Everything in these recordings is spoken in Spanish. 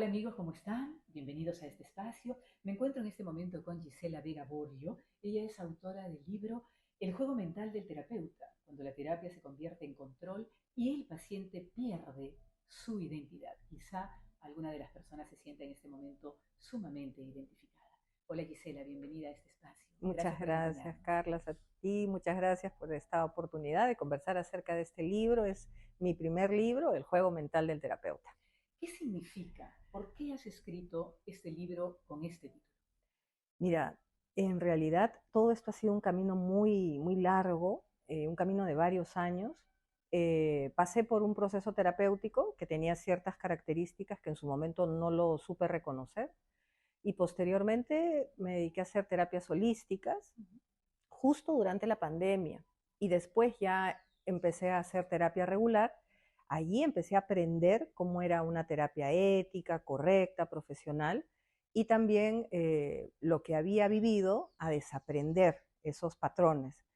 amigos, ¿cómo están? Bienvenidos a este espacio. Me encuentro en este momento con Gisela Vega Borio. Ella es autora del libro El juego mental del terapeuta, cuando la terapia se convierte en control y el paciente pierde su identidad. Quizá alguna de las personas se sienta en este momento sumamente identificada. Hola Gisela, bienvenida a este espacio. Muchas Gracias por gracias, acompañarnos. Carlas, a ti. Muchas gracias por esta oportunidad de conversar acerca de este libro. Es mi primer libro, El juego mental del terapeuta. ¿Qué significa? ¿Por qué has escrito este libro con este título? Mira, en realidad todo esto ha sido un camino muy largo, un camino de varios años. Pasé por un proceso terapéutico que tenía ciertas características que en su momento no lo supe reconocer y posteriormente me dediqué a hacer terapias holísticas justo durante la pandemia y después ya empecé a hacer terapia regular. Allí empecé a aprender cómo era una terapia ética, correcta, profesional y también lo que había vivido, a desaprender esos patrones,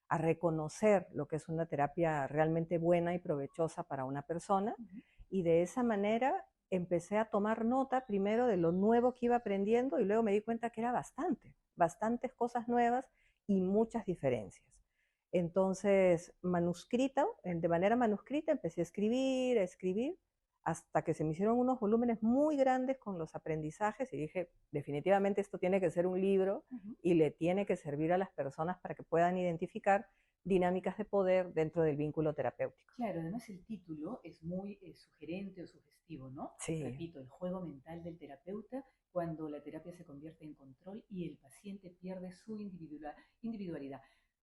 a reconocer lo que es una terapia realmente buena y provechosa para una persona, Ujú. y de esa manera empecé a tomar nota primero de lo nuevo que iba aprendiendo y luego me di cuenta que era bastantes cosas nuevas y muchas diferencias. Entonces, de manera manuscrita, empecé a escribir, hasta que se me hicieron unos volúmenes muy grandes con los aprendizajes y dije, definitivamente esto tiene que ser un libro Ujú. y le tiene que servir a las personas para que puedan identificar dinámicas de poder dentro del vínculo terapéutico. Claro, además el título es muy sugerente o sugestivo, ¿no? Sí, Repito, el juego mental del terapeuta cuando la terapia se convierte en control y el paciente pierde su individualidad.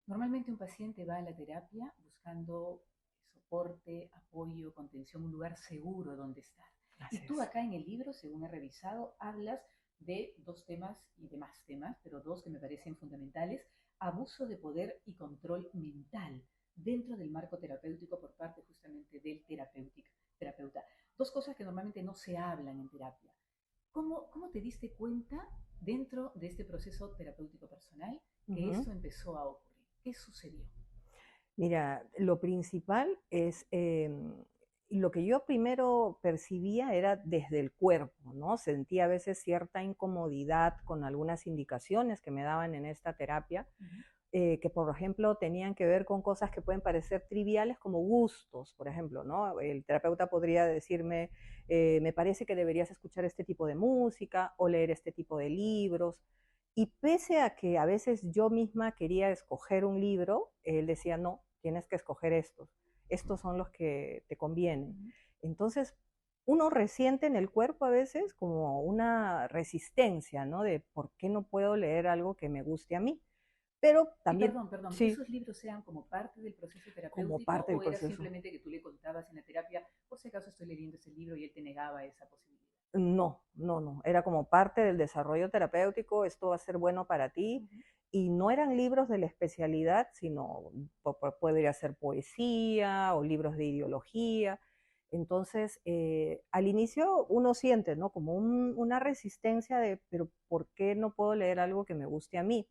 Normalmente un paciente va a la terapia buscando soporte, apoyo, contención, un lugar seguro donde estar. Y así tú es. acá en el libro, según he revisado, hablas de dos temas y de más temas, pero dos que me parecen fundamentales: abuso de poder y control mental dentro del marco terapéutico por parte justamente del terapeuta. Dos cosas que normalmente no se hablan en terapia. ¿Cómo te diste cuenta dentro de este proceso terapéutico personal que Ujú. esto empezó a ocurrir? ¿Qué sucedió? Mira, lo principal es, lo que yo primero percibía era desde el cuerpo, ¿no? Sentía a veces cierta incomodidad con algunas indicaciones que me daban en esta terapia, Uh -huh. que por ejemplo tenían que ver con cosas que pueden parecer triviales como gustos, por ejemplo, ¿no? El terapeuta podría decirme, me parece que deberías escuchar este tipo de música o leer este tipo de libros. Y pese a que a veces yo misma quería escoger un libro, él decía, no, tienes que escoger estos son los que te Uh convienen. -huh. Entonces, uno resiente en el cuerpo a veces como una resistencia, ¿no? De por qué no puedo leer algo que me guste a mí. Pero Y también, perdón, sí, ¿esos libros eran como parte del proceso como terapéutico parte del o era proceso. simplemente que tú le contabas en la terapia, por si acaso estoy leyendo ese libro y él te negaba esa posibilidad? No, era como parte del desarrollo terapéutico, esto va a ser bueno para Uh ti. -huh. Y no eran libros de la especialidad, sino podría ser poesía o libros de ideología. Entonces, al inicio uno siente, ¿no? Como una resistencia de, pero ¿por qué no puedo leer algo que me guste a mí?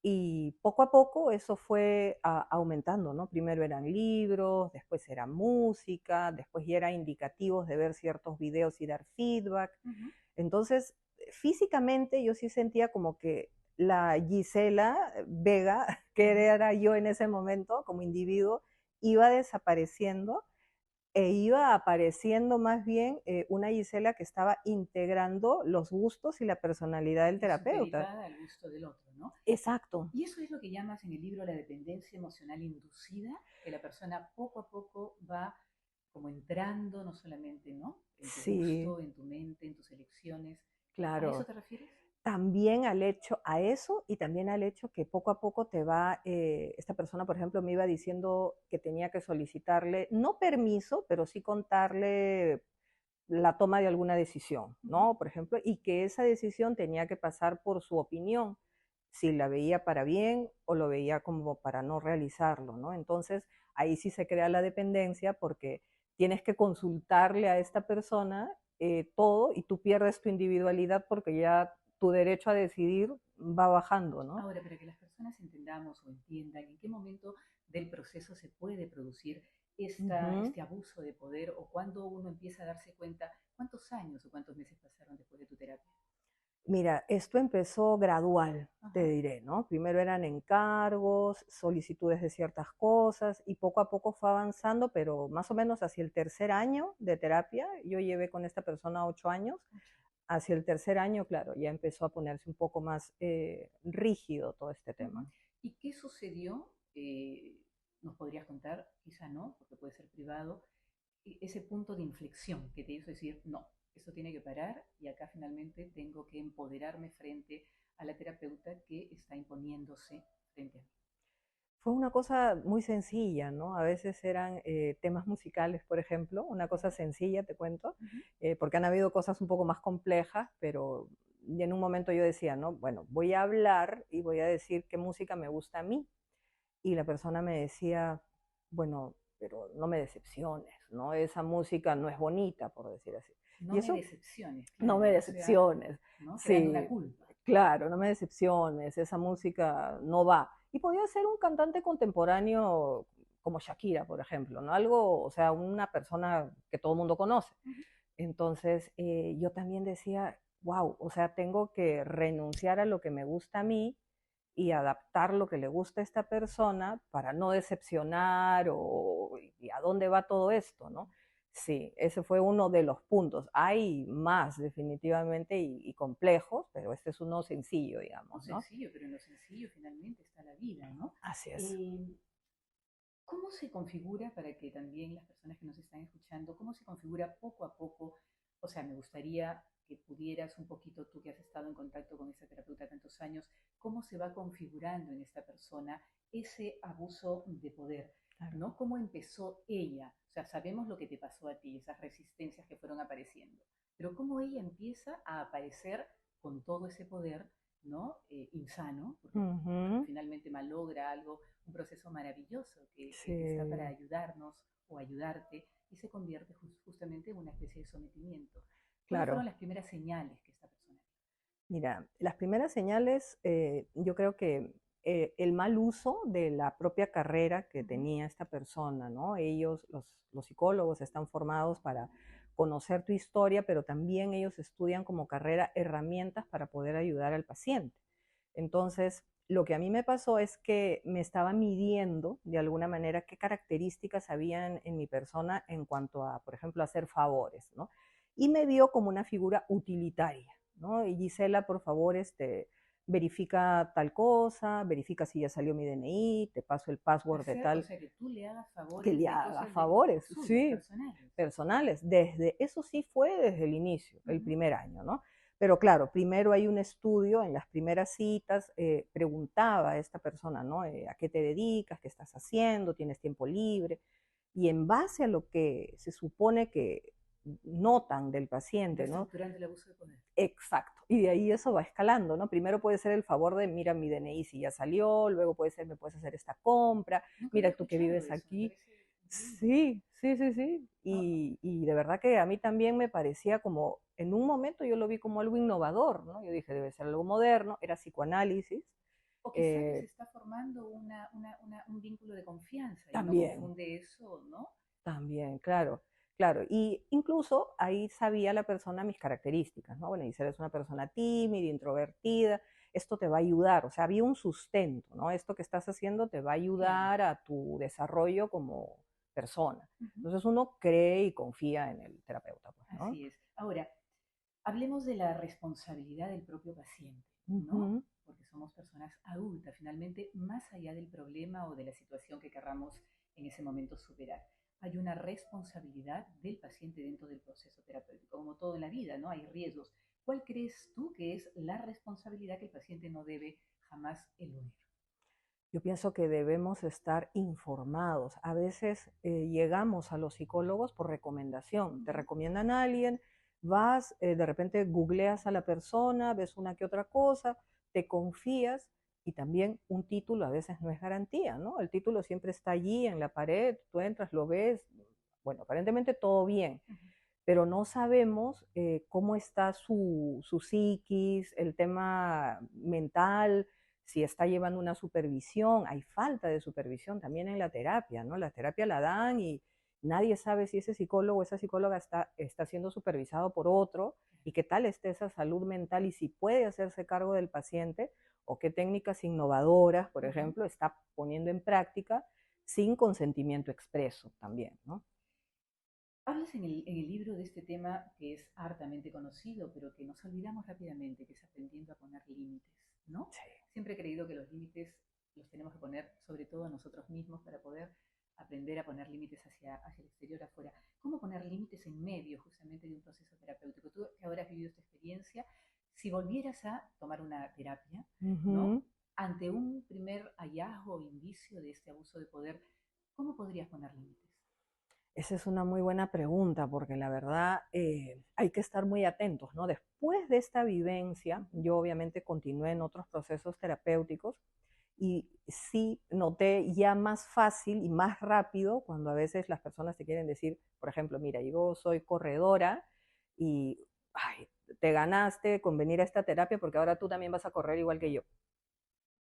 Y poco a poco eso fue aumentando, ¿no? Primero eran libros, después era música, después ya era indicativos de ver ciertos videos y dar feedback. Uh -huh. Entonces, físicamente yo sí sentía como que la Gisela Vega, que Uh -huh. era yo en ese momento como individuo, iba desapareciendo e iba apareciendo más bien una Gisela que estaba integrando los gustos y la personalidad del Y terapeuta. superiorizada al gusto del otro, ¿no? Exacto. Y eso es lo que llamas en el libro la dependencia emocional inducida, que la persona poco a poco va como entrando, no solamente, ¿no? En tu Sí, gusto, en tu mente, en tus elecciones. ¿A eso claro. te refieres? También al hecho, a eso y también al hecho que poco a poco te va, esta persona, por ejemplo, me iba diciendo que tenía que solicitarle, no permiso, pero sí contarle la toma de alguna decisión, Uh -huh. ¿no? Por ejemplo, y que esa decisión tenía que pasar por su opinión, si la veía para bien o lo veía como para no realizarlo, ¿no? Entonces, ahí sí se crea la dependencia porque tienes que consultarle a esta persona todo y tú pierdes tu individualidad porque ya tu derecho a decidir va bajando, ¿no? Ahora, para que las personas entendamos o entiendan en qué momento del proceso se puede producir Ujú. este abuso de poder o cuándo uno empieza a darse cuenta, cuántos años o cuántos meses pasaron después de tu terapia? Mira, esto empezó gradual, te Ajá. diré, ¿no? Primero eran encargos, solicitudes de ciertas cosas y poco a poco fue avanzando, pero más o menos hacia el tercer año de terapia, yo llevé con esta persona 8 años, Mucho. hacia el tercer año, claro, ya empezó a ponerse un poco más rígido todo este Ujú. tema. ¿Y qué sucedió? ¿Nos podrías contar? Quizá no, porque puede ser privado. Ese punto de inflexión que te hizo decir, no, esto tiene que parar y acá finalmente tengo que empoderarme frente a la terapeuta que está imponiéndose frente a mí. Fue una cosa muy sencilla, ¿no? A veces eran temas musicales, por ejemplo, una cosa Ya. sencilla, te cuento, Ujú. porque han habido cosas un poco más complejas, pero y en un momento yo decía, ¿no? Bueno, voy a hablar y voy a decir qué música me gusta a mí. Y la persona me decía, bueno, pero no me decepciones, ¿no? Esa música no es bonita, por decir así. No Y me eso, decepciones, no me claro, o sea, decepciones, ¿no? Creando una sí, culpa. claro, no me decepciones, esa música no va. Y podía ser un cantante contemporáneo como Shakira, por ejemplo, ¿no? Algo, o sea, una persona que todo el mundo conoce. Ujú. Entonces, yo también decía, wow, o sea, tengo que renunciar a lo que me gusta a mí y adaptar lo que le gusta a esta persona para no decepcionar o y a dónde va todo esto, ¿no? Sí, ese fue uno de los puntos. Hay más definitivamente y complejos, pero este es uno sencillo, No digamos, ¿no? sencillo, pero en lo sencillo finalmente está la vida, ¿no? Así es. Eh, ¿Cómo se configura, para que también las personas que nos están escuchando, cómo se configura poco a poco? O sea, me gustaría que pudieras un poquito, tú que has estado en contacto con esta terapeuta tantos años, cómo se va configurando en esta persona ese abuso de poder, Claro. ¿no? ¿Cómo empezó ella? O sea, sabemos lo que te pasó a ti, esas resistencias que fueron apareciendo, pero cómo ella empieza a aparecer con todo ese poder, ¿no? Insano, porque Ujú. finalmente malogra algo, un proceso maravilloso que está para Sí, ayudarnos o ayudarte y se convierte justamente en una especie de sometimiento. ¿Cuáles fueron claro. las primeras señales que esta persona vio? Mira, las primeras señales, yo creo que el mal uso de la propia carrera que Ujú. tenía esta persona, ¿no? Ellos, los psicólogos, están formados para conocer tu historia, pero también ellos estudian como carrera herramientas para poder ayudar al paciente. Entonces, lo que a mí me pasó es que me estaba midiendo de alguna manera qué características habían en mi persona en cuanto a, por ejemplo, hacer favores, ¿no? Y me vio como una figura utilitaria, ¿no? Y Gisela, por favor, verifica tal cosa, verifica si ya salió mi DNI, te paso el password de Hacer, o tal, sea, que tú le hagas que favores le de haga cosas de favores, suyas, sí, personales. personales. Desde, eso sí fue desde el inicio, el Ujú. primer año, ¿no? Pero claro, primero hay un estudio, en las primeras citas preguntaba a esta persona, ¿no? ¿A qué te dedicas? ¿Qué estás haciendo? ¿Tienes tiempo libre? Y en base a lo que se supone que notan del Va paciente, ¿no? estructurando el abuso de poder. Exacto. Y de ahí eso va escalando, ¿no? Primero puede ser el favor de, mira mi DNI si ya salió, luego puede ser, me puedes hacer esta compra, Nunca había mira tú que escuchado vives eso, me aquí. parece increíble. Sí, sí, sí, sí. ¿No? Y de verdad que a mí también me parecía como, en un momento yo lo vi como algo innovador, ¿no? Yo dije, debe ser algo moderno, era psicoanálisis. O quizá que se eh, está formando un vínculo de confianza y uno también, confunde eso, ¿no? también, claro, claro. Y incluso ahí sabía la persona mis características, ¿no? Bueno, Gisela es una persona tímida, introvertida, esto te va a ayudar, o sea, había un sustento, ¿no? Esto que estás haciendo te va a Bien. ayudar a tu desarrollo como persona. Ujú. Entonces uno cree y confía en el terapeuta, pues, ¿no? Así es. Ahora, hablemos de la responsabilidad del propio paciente, ¿no? Ujú. Porque somos personas adultas, finalmente, más allá del problema o de la situación que querramos en ese momento superar. Hay una responsabilidad del paciente dentro del proceso terapéutico, como todo en la vida, ¿no? Hay riesgos. ¿Cuál crees tú que es la responsabilidad que el paciente no debe jamás eludir? Yo pienso que debemos estar informados. A veces llegamos a los psicólogos por recomendación. Te Ujú. recomiendan a alguien, vas, de repente googleas a la persona, ves una que otra cosa, te confías y también un título a veces no es garantía, ¿no? El título siempre está allí en la pared, tú entras, lo ves, bueno, aparentemente todo bien, Ujú. pero no sabemos cómo está su psiquis, el tema mental, si está llevando una supervisión, hay falta de supervisión también en la terapia, ¿no? La terapia la dan y nadie sabe si ese psicólogo o esa psicóloga está siendo supervisado por otro y qué tal esté esa salud mental y si puede hacerse cargo del paciente o qué técnicas innovadoras, por ejemplo, está poniendo en práctica sin consentimiento expreso también, ¿no? Hablas en el libro de este tema que es hartamente conocido, pero que nos olvidamos rápidamente, que es aprendiendo a poner límites, ¿no? Sí. Siempre he creído que los límites los tenemos que poner sobre todo a nosotros mismos para poder aprender a poner límites hacia el exterior, afuera. ¿Cómo poner límites en medio justamente de un proceso terapéutico? Tú que ahora has vivido esta experiencia, si volvieras a tomar una terapia, ¿no? Ujú. Ante un primer hallazgo o indicio de este abuso de poder, ¿cómo podrías poner límites? Esa es una muy buena pregunta porque la verdad hay que estar muy atentos, ¿no? Después de esta vivencia, yo obviamente continué en otros procesos terapéuticos y sí noté ya más fácil y más rápido cuando a veces las personas te quieren decir, por ejemplo, mira, yo soy corredora y ay, te ganaste con venir a esta terapia porque ahora tú también vas a correr igual que yo.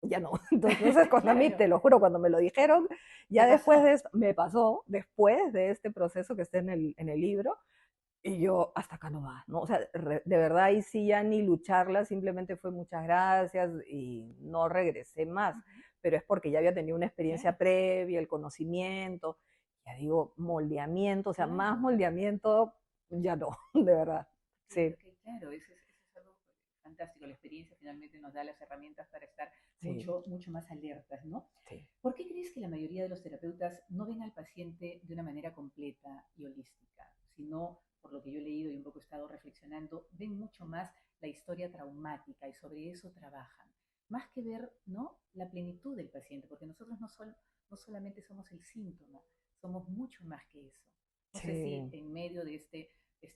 Ya no. Entonces, cuando a mí, Claro, te lo juro, cuando me lo dijeron, te ya después pasó. de esto, me pasó, después de este proceso que está en el libro, y yo, hasta acá no va, ¿no? O sea, de verdad ahí sí ya ni lucharla, simplemente fue muchas gracias y no regresé más, Ujú, pero es porque ya había tenido una claro, experiencia previa, el conocimiento, ya digo, moldeamiento, o sea, más claro. moldeamiento, ya no, de verdad, Claro, sí, que claro, eso es algo fantástico. La experiencia finalmente nos da las herramientas para estar sí, mucho más alertas, ¿no? sí. ¿Por qué crees que la mayoría de los terapeutas no ven al paciente de una manera completa y holística, sino, por lo que yo he leído y un poco he estado reflexionando, ven mucho más la historia traumática y sobre eso trabajan? Más que ver, ¿no?, la plenitud del paciente, porque nosotros no solamente somos el síntoma, somos mucho más que eso. No sé si Sí. en medio de esta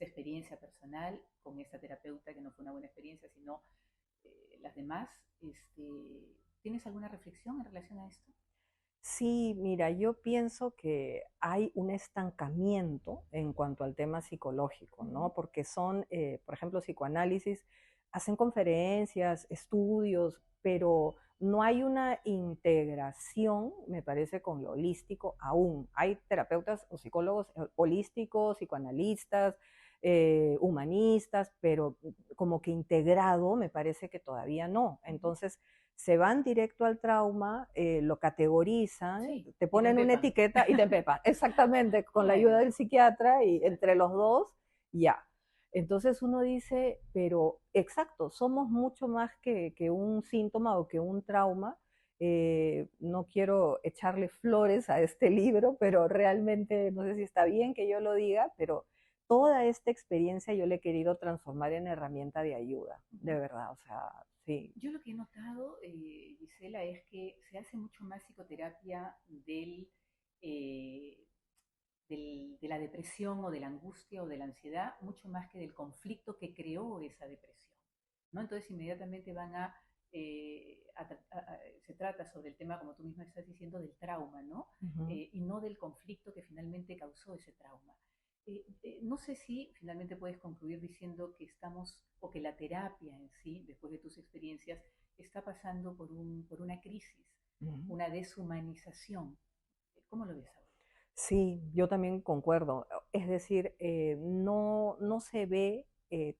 experiencia personal con esta terapeuta, que no fue una buena experiencia, sino las demás, ¿tienes alguna reflexión en relación a esto? Sí, mira, yo pienso que hay un estancamiento en cuanto al tema psicológico, Ujú. ¿no? Porque son, por ejemplo, psicoanálisis, hacen conferencias, estudios, pero no hay una integración, me parece, con lo holístico aún. Hay terapeutas o psicólogos holísticos, psicoanalistas, humanistas, pero como que integrado, me parece que todavía no. Ujú. Entonces, se van directo al trauma, lo categorizan, Sí, te y te ponen una empepan. etiqueta y te empepan. Exactamente, con la ayuda Claro, del psiquiatra y entre los dos, ya. Entonces uno dice, pero exacto, somos mucho más que un síntoma o que un trauma. No quiero echarle flores a este libro, pero realmente no sé si está bien que yo lo diga, pero toda esta experiencia yo le he querido transformar en herramienta de ayuda, ujú. de verdad, o sea, sí. Yo lo que he notado, Gisela, es que se hace mucho más psicoterapia eh, de la depresión o de la angustia o de la ansiedad, mucho más que del conflicto que creó esa depresión, ¿no? Entonces inmediatamente van se trata sobre el tema, como tú misma estás diciendo, del trauma, ¿no? Ujú. Y no del conflicto que finalmente causó ese trauma. No sé si finalmente puedes concluir diciendo que estamos, o que la terapia en sí, después de tus experiencias, está pasando por una crisis, Ujú. una deshumanización. ¿Cómo lo ves ahora? Sí, yo también concuerdo. Es decir, no se ve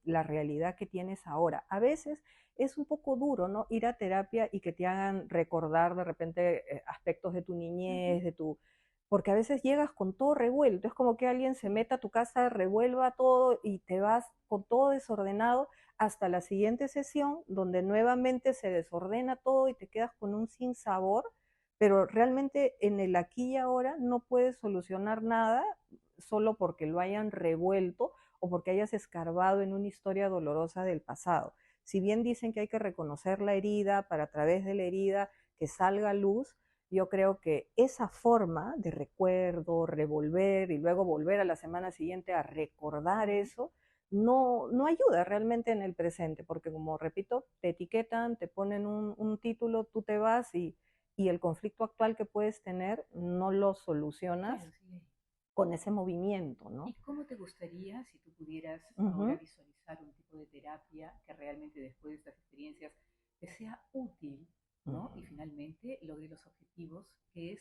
la realidad que tienes ahora. A veces es un poco duro, ¿no? Ir a terapia y que te hagan recordar de repente aspectos de tu Ujú. niñez, porque a veces llegas con todo revuelto. Es como que alguien se Sí. meta a tu casa, revuelva todo y te vas con todo desordenado hasta la siguiente sesión donde nuevamente se desordena todo y te quedas con un sinsabor, pero realmente en el aquí y ahora no puedes solucionar nada solo porque lo hayan revuelto o porque hayas escarbado en una historia dolorosa del pasado. Si bien dicen que hay que reconocer la herida para a través de la herida que salga luz, yo creo que esa forma de recuerdo, revolver y luego volver a la semana siguiente a recordar Ujú. eso, no ayuda realmente en el presente, porque como repito, te etiquetan, te ponen un título, tú te vas y el conflicto actual que puedes tener no lo solucionas Claro, sigue ahí. con ese movimiento, ¿no? ¿Y cómo te gustaría, si tú pudieras ahora Ujú. visualizar un tipo de terapia que realmente después de estas experiencias te sea útil ¿no? Y finalmente logre los objetivos, que es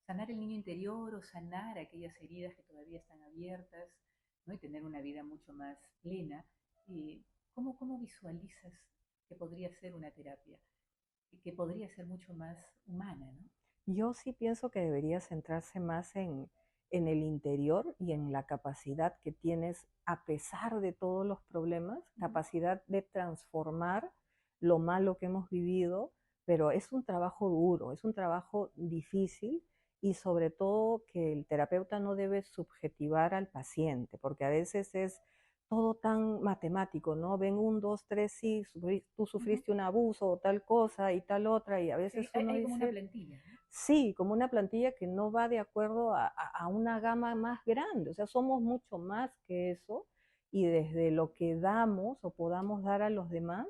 sanar el niño interior o sanar aquellas heridas que todavía están abiertas, ¿no? Y tener una vida mucho más plena. ¿Cómo visualizas que podría ser una terapia? Que podría ser mucho más humana, ¿no? Yo sí pienso que debería centrarse más en el interior y en la capacidad que tienes, a pesar de todos los problemas, capacidad de transformar lo malo que hemos vivido, pero es un trabajo duro, es un trabajo difícil y sobre todo que el terapeuta no debe subjetivar al paciente, porque a veces es todo tan matemático, ¿no? Ven un, dos, tres, sí, tú Ujú. sufriste un abuso o tal cosa y tal otra, y a Sí, veces hay, uno hay como una dice, plantilla, ¿no? sí, como una plantilla que no va de acuerdo a una gama más grande. O sea, somos mucho más que eso y desde lo que damos o podamos dar a los demás,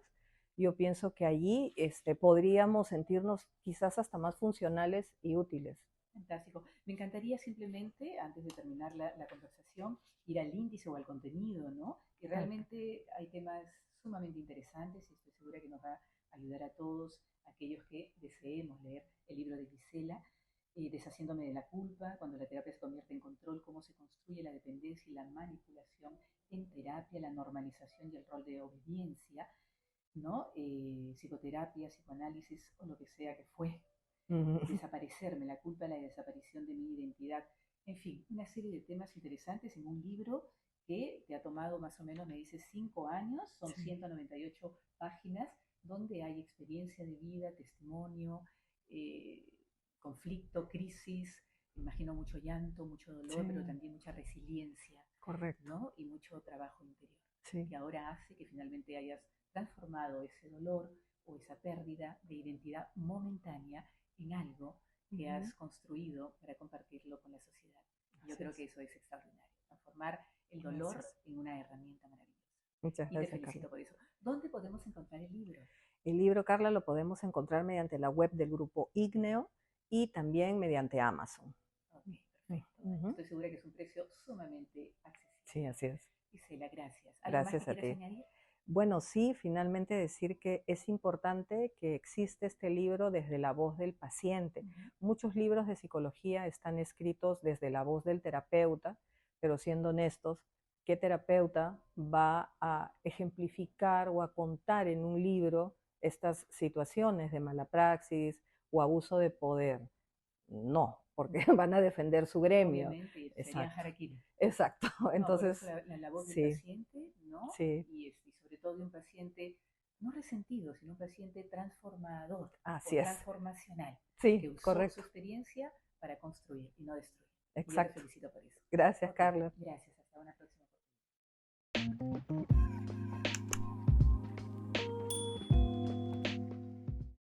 yo pienso que allí podríamos sentirnos quizás hasta más funcionales y útiles. Fantástico. Me encantaría simplemente, antes de terminar la conversación, ir al índice o al contenido, ¿no? Que Ok. realmente hay temas sumamente interesantes y estoy segura que nos va a ayudar a todos aquellos que deseemos leer el libro de Gisela, Deshaciéndome de la culpa, cuando la terapia se convierte en control, cómo se construye la dependencia y la manipulación en terapia, la normalización y el rol de obediencia, ¿no? Psicoterapia, psicoanálisis o lo que sea que fue desaparecerme, la culpa de la desaparición de mi identidad. En fin, una serie de temas interesantes en un libro que te ha tomado más o menos, me dice, 5 años, son Sí, 198 páginas, donde hay experiencia de vida, testimonio, eh, conflicto, crisis, imagino mucho llanto, mucho dolor, pero sí, también mucha resiliencia, correcto. ¿no? Y mucho trabajo interior, Sí, que ahora hace que finalmente hayas transformado ese dolor o esa pérdida de identidad momentánea en algo que ujú, has construido para compartirlo con la sociedad. Y yo así creo es. que eso es extraordinario, transformar el dolor Gracias. en una herramienta maravillosa. Muchas Y te gracias, Carla. felicito por eso. ¿Dónde podemos encontrar el libro? El libro, Carla, lo podemos encontrar mediante la web del grupo Igneo y también mediante Amazon. Ok, perfecto. Ujú. Estoy segura que es un precio sumamente accesible. Sí, así es. Gisela, gracias. ¿Algo más que Gracias a quieras ti. añadir? Bueno, sí, finalmente decir que es importante que existe este libro desde la voz del paciente. Uh -huh. Muchos libros de psicología están escritos desde la voz del terapeuta, pero siendo honestos, ¿qué terapeuta va a ejemplificar o a contar en un libro estas situaciones de mala praxis o abuso de poder? No, porque No, van a defender su gremio. obviamente serían Exacto, harakiri. exacto. No, por Entonces, eso la voz del sí, paciente, ¿no? sí, Y sobre todo de un paciente no resentido, sino un paciente transformador o así es. transformacional, Sí, que usó su correcto. experiencia para construir y no destruir. Y yo te Exacto. felicito por eso. Gracias, Ok, Carlos. gracias.